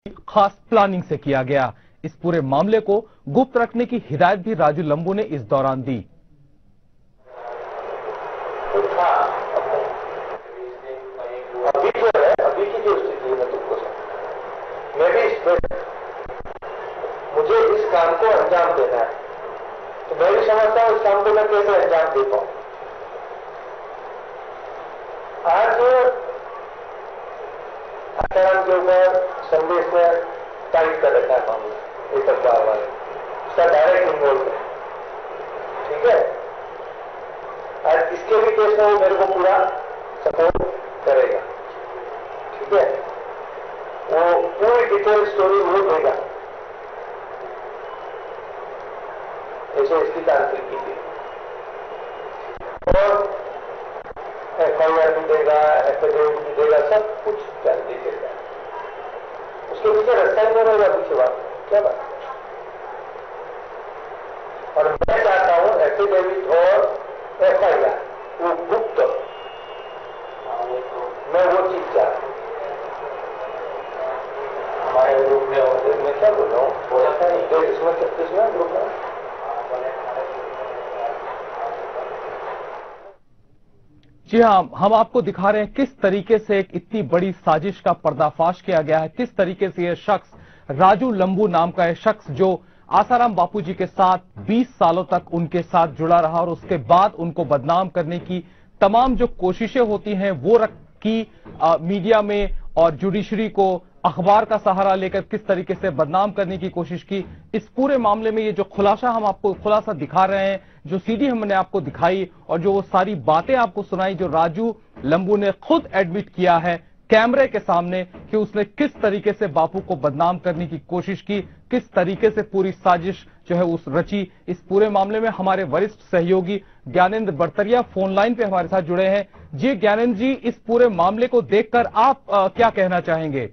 खास प्लानिंग से किया गया। इस पूरे मामले को गुप्त रखने की हिदायत भी राजू लंबू ने इस दौरान दी। अभी की जो स्थिति है तुमको मैं भी मुझे इस काम को अंजाम देना है, तो मैं भी समझता हूं इस काम को मैं कैसे अंजाम दे पाऊं। आज आसाराम के ऊपर संदेश में टाइप कर रखा है मामला, एक अखबार वाले उसका डायरेक्ट इन्वॉल्व है, ठीक है। आज इसके भी केस में वो मेरे को पूरा सपोर्ट करेगा, ठीक है। वो पूरी डिटेल स्टोरी वो देगा, ऐसे इसकी तांत्रिक की थी, और FIR भी देगा, एफिडेविट भी देगा, सब कुछ जानकारी देगा। उसके पीछे रास्ता ही नहीं रहेगा, पीछे बात क्या बात। और मैं चाहता हूं एफिडेविट और FIR वो गुप्त, मैं वो चीज चाहता हूं। हमारे ग्रुप में मैं क्या बोल रहा हूँ, बोला था इसमें ग्रुप में जी हाँ, हम आपको दिखा रहे हैं किस तरीके से एक इतनी बड़ी साजिश का पर्दाफाश किया गया है। किस तरीके से यह शख्स राजू लंबू नाम का यह शख्स जो आसाराम बापूजी के साथ 20 सालों तक उनके साथ जुड़ा रहा और उसके बाद उनको बदनाम करने की तमाम जो कोशिशें होती हैं वो की मीडिया में और जुडिशरी को अखबार का सहारा लेकर किस तरीके से बदनाम करने की कोशिश की। इस पूरे मामले में ये जो खुलासा हम आपको खुलासा दिखा रहे हैं, जो सीडी हमने आपको दिखाई और जो वो सारी बातें आपको सुनाई जो राजू लंबू ने खुद एडमिट किया है कैमरे के सामने कि उसने किस तरीके से बापू को बदनाम करने की कोशिश की, किस तरीके से पूरी साजिश जो है उस रची। इस पूरे मामले में हमारे वरिष्ठ सहयोगी ज्ञानेंद्र बड़तरिया फोन लाइन पे हमारे साथ जुड़े हैं। जी ज्ञानेंद्र जी, इस पूरे मामले को देखकर आप क्या कहना चाहेंगे?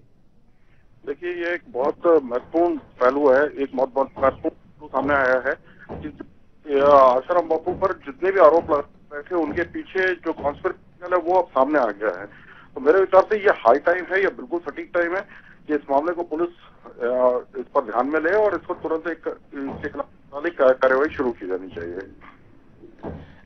देखिए, ये एक बहुत महत्वपूर्ण पहलू है, एक बहुत महत्वपूर्ण पहलू सामने आया है। आसाराम बापू पर जितने भी आरोप लग रहे थे उनके पीछे जो कॉन्स्पिरेसी है वो अब सामने आ गया है। तो मेरे विचार से ये हाई टाइम है, ये बिल्कुल सटीक टाइम है कि इस मामले को पुलिस इस पर ध्यान में ले और इसको तुरंत एक कार्रवाई शुरू की जानी चाहिए।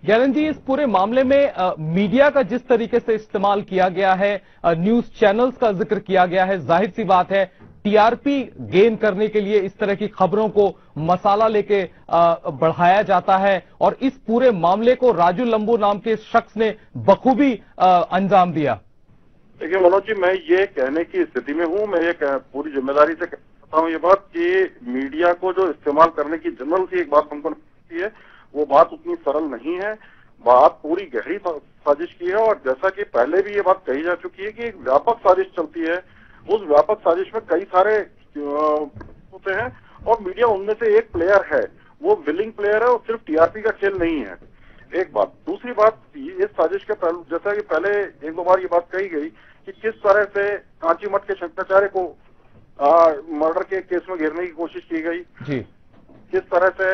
ज्ञानेंद्र जी, इस पूरे मामले में मीडिया का जिस तरीके से इस्तेमाल किया गया है, न्यूज चैनल्स का जिक्र किया गया है, जाहिर सी बात है टीआरपी गेन करने के लिए इस तरह की खबरों को मसाला लेके बढ़ाया जाता है और इस पूरे मामले को राजू लंबू नाम के शख्स ने बखूबी अंजाम दिया। देखिए मनोज जी, मैं ये कहने की स्थिति में हूँ, मैं ये पूरी जिम्मेदारी से कहता हूँ ये बात कि मीडिया को जो इस्तेमाल करने की जनरल सी एक बात हमको लगती है, वो बात उतनी सरल नहीं है। बात पूरी गहरी साजिश की है और जैसा कि पहले भी ये बात कही जा चुकी है कि एक व्यापक साजिश चलती है। उस व्यापक साजिश में कई सारे होते हैं और मीडिया उनमें से एक प्लेयर है, वो विलिंग प्लेयर है और सिर्फ टीआरपी का खेल नहीं है। एक बात। दूसरी बात, इस साजिश के पहलू जैसा कि पहले एक दो बार ये बात कही गई कि किस तरह से कांची मठ के शंकराचार्य को मर्डर के केस में घेरने की कोशिश की गई जी, किस तरह से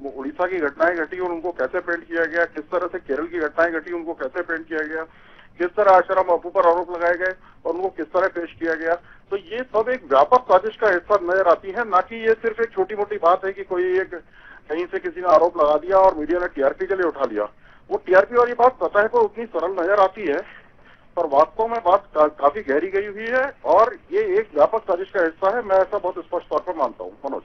उड़ीसा की घटनाएं घटी और उनको कैसे पेंट किया गया, किस तरह से केरल की घटनाएं घटी उनको कैसे पेंट किया गया, किस तरह आसाराम बापू पर आरोप लगाए गए और उनको किस तरह पेश किया गया। तो ये सब एक व्यापक साजिश का हिस्सा नजर आती है, ना कि ये सिर्फ एक छोटी मोटी बात है कि कोई एक कहीं से किसी ने आरोप लगा दिया और मीडिया ने टीआरपी के लिए उठा लिया। वो टीआरपी वाली बात सतह पर उतनी सरल नजर आती है पर वास्तव में बात काफी गहरी गई हुई है और ये एक व्यापक साजिश का हिस्सा है। मैं ऐसा बहुत स्पष्ट तौर पर मानता हूँ। मनोज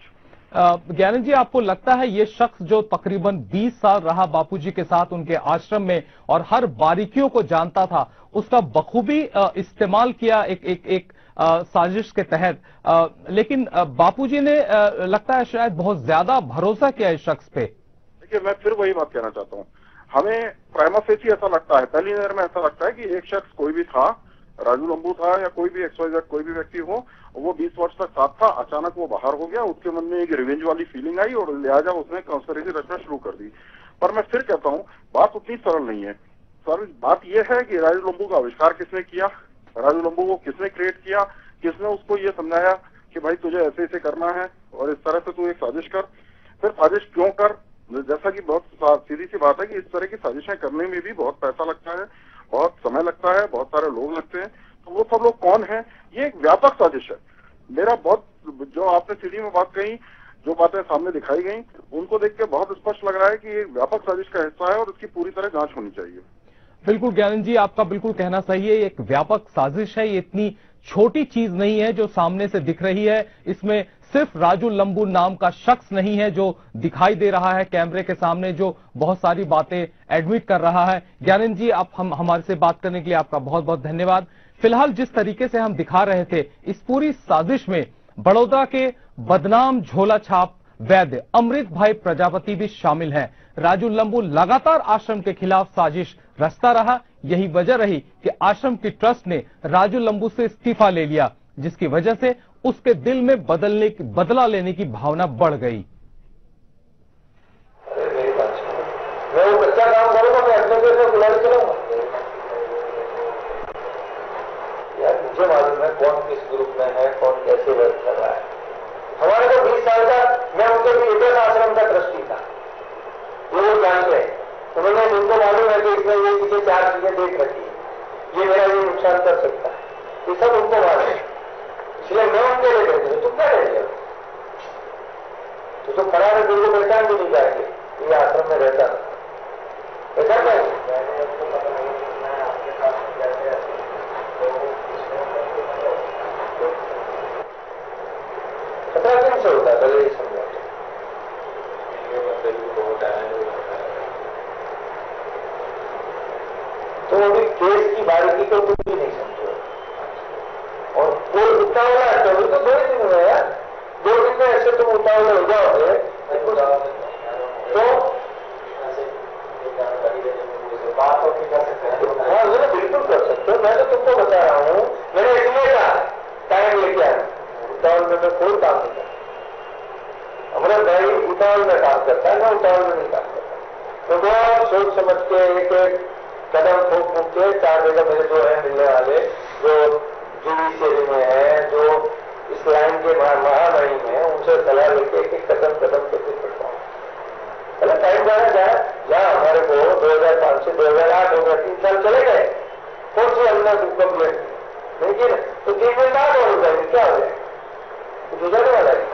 ज्ञानेंद्र जी, आपको लगता है ये शख्स जो तकरीबन 20 साल रहा बापूजी के साथ उनके आश्रम में और हर बारीकियों को जानता था, उसका बखूबी इस्तेमाल किया एक साजिश के तहत, लेकिन बापूजी ने लगता है शायद बहुत ज्यादा भरोसा किया इस शख्स पे? देखिए, मैं फिर वही बात कहना चाहता हूँ, हमें प्राइमा फेसी ऐसा लगता है, पहली नजर में ऐसा लगता है कि एक शख्स कोई भी था, राजू लंबू था या कोई भी XYZ कोई भी व्यक्ति हो, वो 20 वर्ष तक साथ था, अचानक वो बाहर हो गया, उसके मन में एक रिवेंज वाली फीलिंग आई और लिहाजा उसने कॉन्स्पिरेसी रचना शुरू कर दी। पर मैं फिर कहता हूँ बात उतनी सरल नहीं है। सरल बात यह है कि राजू लंबू का आविष्कार किसने किया, राजू लंबू को किसने क्रिएट किया, किसने उसको ये समझाया कि भाई तुझे ऐसे ऐसे करना है और इस तरह से तू एक साजिश कर। फिर साजिश क्यों कर, जैसा कि बहुत सीधी सी बात है कि इस तरह की साजिशें करने में भी बहुत पैसा लगता है, बहुत समय लगता है, बहुत सारे लोग लगते हैं। तो वो सब लोग कौन है? ये एक व्यापक साजिश है। मेरा बहुत, जो आपने सीधी में बात कही, जो बातें सामने दिखाई गई, उनको देख के बहुत स्पष्ट लग रहा है कि ये व्यापक साजिश का हिस्सा है और इसकी पूरी तरह जांच होनी चाहिए। बिल्कुल ज्ञानंद जी, आपका बिल्कुल कहना सही है। ये एक व्यापक साजिश है, ये इतनी छोटी चीज नहीं है जो सामने से दिख रही है। इसमें सिर्फ राजू लंबू नाम का शख्स नहीं है जो दिखाई दे रहा है कैमरे के सामने, जो बहुत सारी बातें एडमिट कर रहा है। ज्ञानंद जी, आप हमारे से बात करने के लिए आपका बहुत बहुत धन्यवाद। फिलहाल जिस तरीके से हम दिखा रहे थे, इस पूरी साजिश में बड़ौदा के बदनाम झोला छाप वैद्य अमृत भाई प्रजापति भी शामिल हैं। राजू लंबू लगातार आश्रम के खिलाफ साजिश रचता रहा। यही वजह रही कि आश्रम की ट्रस्ट ने राजू लंबू से इस्तीफा ले लिया, जिसकी वजह से उसके दिल में बदला लेने की भावना बढ़ गई। मैं वो बच्चा काम करूंगा, मैं अपने देश में बुला के चलूंगा। यार मुझे मालूम है कौन किस ग्रुप में है, कौन कैसे वर्क कर रहा है। हमारे को 20 साल का, मैं उनके भी इधर आश्रम का ट्रस्टी था, ये वो जानते हैं। उन्होंने, उनको मालूम है कि इसमें ये चीजें 4 चीजें देख रखी है, ये मेरा ये नुकसान कर सकता है, ये सब उनको मालूम है। इसलिए मैं उनके लिए कहती हूँ, तुम क्या करेंगे? तो तुम खड़ा रहे, को पहचान भी नहीं जाएंगे ये आश्रम में रहता था, ऐसा क्या खतरा क्यों से होता है? पहले ये समझा। तो अभी केस की बारीकी को कुछ भी नहीं समझो, और कोई उतावला है तो 2 ही दिन हुए यार, 2 दिन में ऐसे तुम उतावले हो जाओगे तो बात तो कर सकते हैं। हाँ, ये बिल्कुल कर सकते हो। मैं तो तुमको बता रहा हूँ, मैंने इसलिए कहा टाइम लेके आया, उतावल में मैं कोई काम नहीं करता। अमृत भाई उतावल में काम करता है, मैं उतावल में नहीं काम करता। तो बहुत सोच समझ के एक एक कदम फूक फूक के 4 जगह मेरे जो है मिलने वाले, जो जुडिशियरी में है, जो इस लाइन के महामहिम है, उनसे सलाह लेके एक एक कदम कदम पे फिर बढ़ता हूँ। पहले टाइम जाना जाए, जहाँ हमारे को 2005 से 2008 हो गया, 3 साल चले गए, कौन सी हमने कंप्लेंट नहीं की, तो 3 दिन बाद हो जाएगी, क्या हो जाए? कुछ हो जाने वाला है?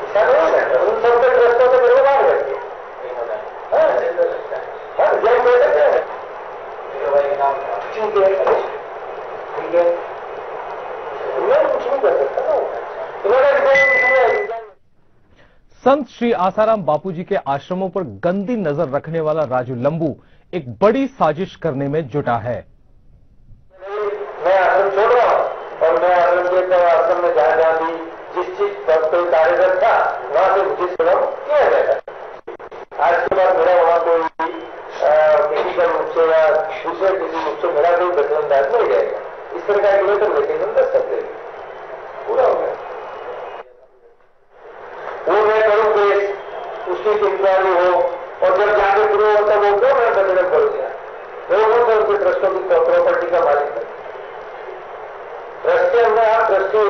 ऐसा नहीं है, उन सबके ट्रस्टों से मेरे को बाहर करके जब बैठे थे ठीक है, ठीक है, मैं कुछ नहीं कर सकता ना। संत श्री आसाराम बापूजी के आश्रमों पर गंदी नजर रखने वाला राजू लंबू एक बड़ी साजिश करने में जुटा है। मैं आश्रम छोड़ रहा हूं और मैं आश्रम में जहां जहां भी जिस चीज पर कोई कार्यरत था वहां से मुझे श्रम किया जाएगा। आज के बाद मेरा वहां कोई फिजिकल रूप से या दूसरे किसी रूप से मेरा कोई दखलंदाज नहीं जाएगा। इस तरह का एक लेटर लेके हम कर सकते हैं, पूरा हो गया। वो मैं करूं केस, उसकी इंक्वायरी हो, और जब जाके शुरू होता वो क्यों मैं बदलम कर दिया, वो तो उनके ट्रस्टों की प्रॉपर्टी का मालिक है। ट्रस्ट के अंदर आप ट्रस्टी हो,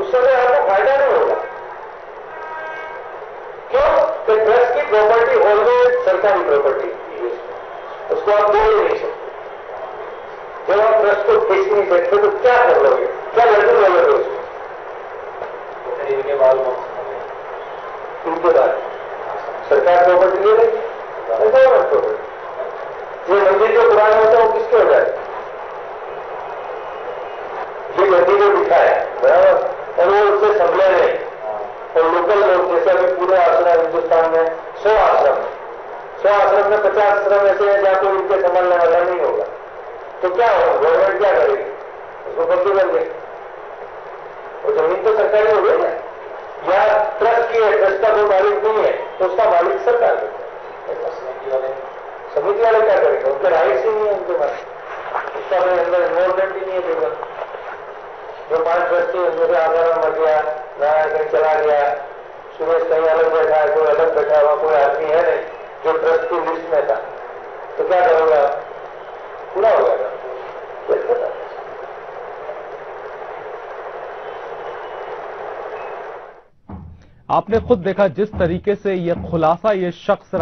उससे तो आपको फायदा नहीं होगा। क्यों? कि ट्रस्ट की प्रॉपर्टी ऑलवेज सरकारी प्रॉपर्टी, उसको आप बोल ही नहीं सकते। जब आप ट्रस्ट को बेच नहीं सकते तो क्या कर लोगे, क्या लड़के लोगे उसको? इनके बाद सरकार प्रॉपर्टी ले लेगी, गवर्नमेंट प्रॉपर्टी। ये मंदिर जो पुराना होता है वो किसके हो जाए? ये मंदिर को दिखाया बराबर, और वो उससे संभले नहीं। और लोकल लोग, जैसे अभी पूरे आश्रम हिंदुस्तान में 100 आश्रम में 50 आश्रम ऐसे हैं जहां कोई इनके संभालने वाला नहीं होगा, तो क्या होगा? गवर्नमेंट क्या करेगी? उसको बंदी बन गई, और जमीन तो सरकारी हो गई ना, या ट्रस्ट की है, ट्रस्ट का कोई मालिक नहीं है तो उसका मालिक सरकार है। समिति वाले क्या करेंगे? उनके राइट्स ही नहीं है उनके पास, उसका कोई अंदर इन्वॉल्वमेंट ही नहीं है। पेपर जो 5 ट्रस्टी उनमें से आधार मर गया, नया कहीं चला गया, सुरेश कहीं अलग बैठा है, कोई अलग बैठा हुआ, कोई आदमी है नहीं जो ट्रस्ट की लिस्ट में था, तो क्या करोगे आप? पूरा हो जाएगा। आपने खुद देखा जिस तरीके से यह खुलासा ये शख्स